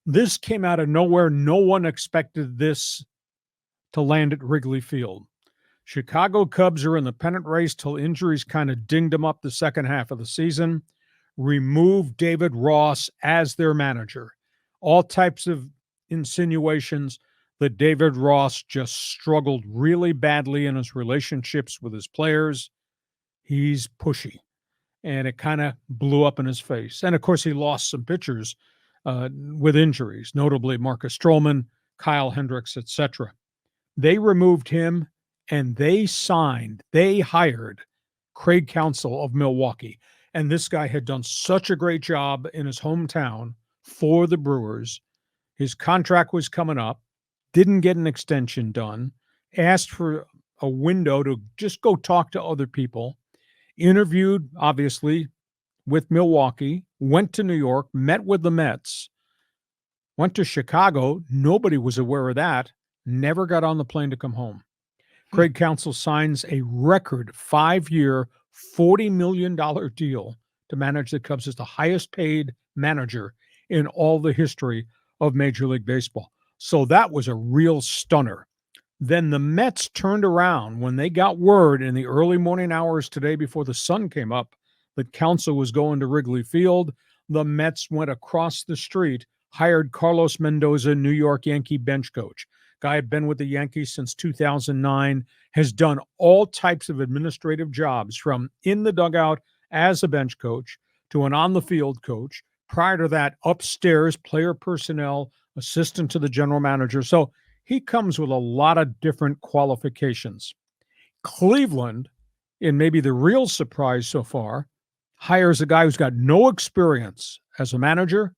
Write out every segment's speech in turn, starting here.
This came out of nowhere. No one expected this to land at Wrigley Field. Chicago Cubs are in the pennant race till injuries kind of dinged them up the second half of the season. Removed David Ross as their manager. All types of insinuations that David Ross just struggled really badly in his relationships with his players. He's pushy, and it kind of blew up in his face. And, of course, he lost some pitchers with injuries, notably Marcus Stroman, Kyle Hendricks, etc. They removed him, and they hired Craig Counsell of Milwaukee. And this guy had done such a great job in his hometown for the Brewers. His contract was coming up, didn't get an extension done, asked for a window to just go talk to other people, interviewed, obviously, with Milwaukee, went to New York, met with the Mets, went to Chicago. Nobody was aware of that. Never got on the plane to come home. Craig Counsell signs a record 5-year, $40 million deal to manage the Cubs as the highest paid manager in all the history of Major League Baseball. So that was a real stunner. Then the Mets turned around when they got word in the early morning hours today before the sun came up that Counsell was going to Wrigley Field. The Mets went across the street, hired Carlos Mendoza, New York Yankee bench coach. Guy had been with the Yankees since 2009, has done all types of administrative jobs from in the dugout as a bench coach to an on-the-field coach. Prior to that, upstairs, player personnel, assistant to the general manager. So he comes with a lot of different qualifications. Cleveland, in maybe the real surprise so far, hires a guy who's got no experience as a manager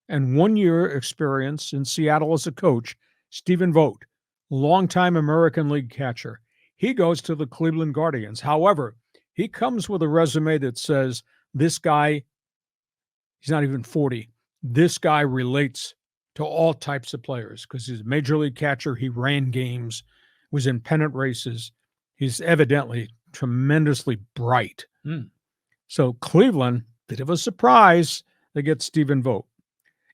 and 1 year experience in Seattle as a coach, Stephen Vogt, longtime American League catcher. He goes to the Cleveland Guardians. However, he comes with a resume that says this guy, he's not even 40. This guy relates to all types of players because he's a major league catcher. He ran games, was in pennant races. He's evidently tremendously bright. So Cleveland, bit of a surprise, they get Stephen Vogt.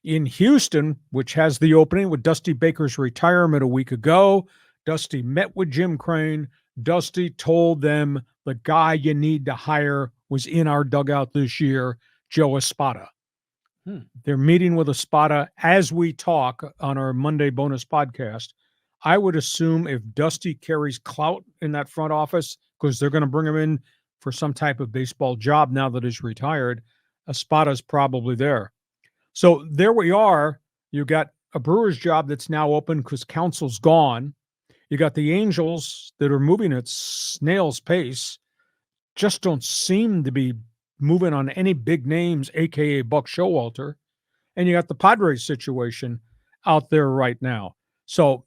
In Houston, which has the opening with Dusty Baker's retirement a week ago, Dusty met with Jim Crane. Dusty told them the guy you need to hire was in our dugout this year, Joe Espada. They're meeting with Espada as we talk on our Monday bonus podcast. I would assume if Dusty carries clout in that front office, because they're going to bring him in for some type of baseball job now that he's retired, Espada's probably there. So there we are. You got a Brewers job that's now open because Counsell's gone. You got the Angels that are moving at snail's pace, just don't seem to be moving on any big names, a.k.a. Buck Showalter. And you got the Padres situation out there right now. So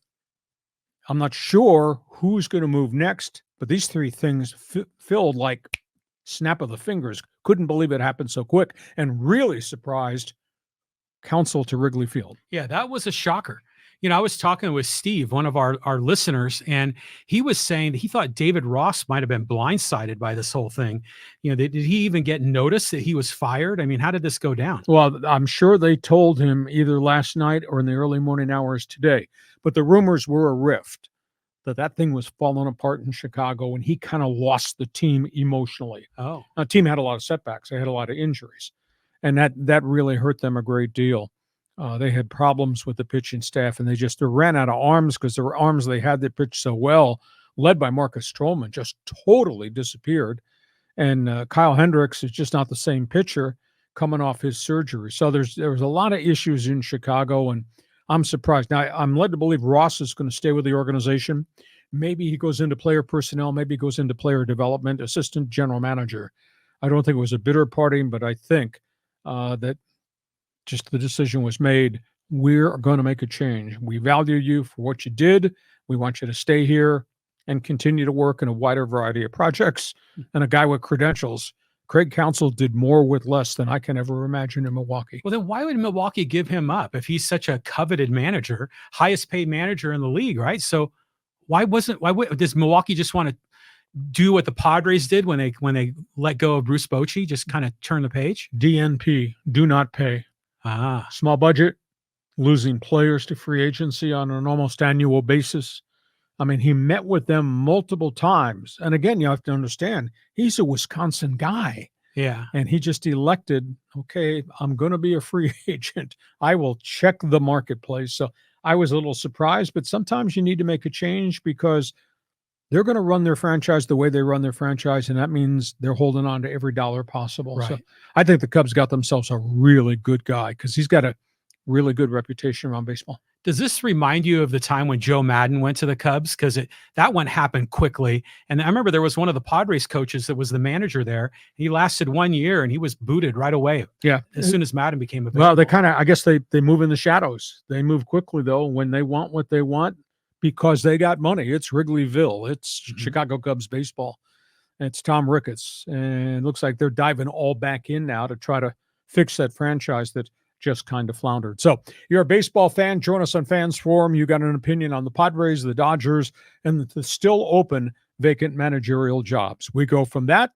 I'm not sure who's going to move next, but these three things filled like snap of the fingers. Couldn't believe it happened so quick, and really surprised Counsell to Wrigley Field. Yeah, that was a shocker. You know, I was talking with Steve, one of our listeners, and he was saying that he thought David Ross might have been blindsided by this whole thing. You know, did he even get notice that he was fired? I mean, how did this go down? Well, I'm sure they told him either last night or in the early morning hours today. But the rumors were a rift, that thing was falling apart in Chicago, and he kind of lost the team emotionally. Oh. Now, the team had a lot of setbacks. They had a lot of injuries, and that really hurt them a great deal. They had problems with the pitching staff, and they ran out of arms because there were arms they had that pitched so well, led by Marcus Stroman, just totally disappeared. And Kyle Hendricks is just not the same pitcher coming off his surgery. So there was a lot of issues in Chicago, and I'm surprised. Now, I'm led to believe Ross is going to stay with the organization. Maybe he goes into player personnel. Maybe he goes into player development, assistant general manager. I don't think it was a bitter parting, but I think that just the decision was made. We're going to make a change. We value you for what you did. We want you to stay here and continue to work in a wider variety of projects. And a guy with credentials, Craig Counsell, did more with less than I can ever imagine in Milwaukee. Well, then why would Milwaukee give him up if he's such a coveted manager, highest paid manager in the league, right? So does Milwaukee just want to do what the Padres did when they let go of Bruce Bochy, just kind of turn the page? DNP, do not pay. Ah, small budget, losing players to free agency on an almost annual basis. I mean, he met with them multiple times. And again, you have to understand, he's a Wisconsin guy. Yeah. And he just elected, okay, I'm going to be a free agent. I will check the marketplace. So I was a little surprised, but sometimes you need to make a change because they're going to run their franchise the way they run their franchise, and that means they're holding on to every dollar possible. Right. So I think the Cubs got themselves a really good guy because he's got a really good reputation around baseball. Does this remind you of the time when Joe Madden went to the Cubs? Because that one happened quickly. And I remember there was one of the Padres coaches that was the manager there. He lasted 1 year and he was booted right away. Yeah. As soon as Madden became available. Well, they kind of, I guess they move in the shadows. They move quickly, though, when they want what they want because they got money. It's Wrigleyville. It's Chicago Cubs baseball. It's Tom Ricketts. And it looks like they're diving all back in now to try to fix that franchise that just kind of floundered. So you're a baseball fan, join us on Fans Forum. You got an opinion on the Padres, the Dodgers, and the still open vacant managerial jobs. We go from that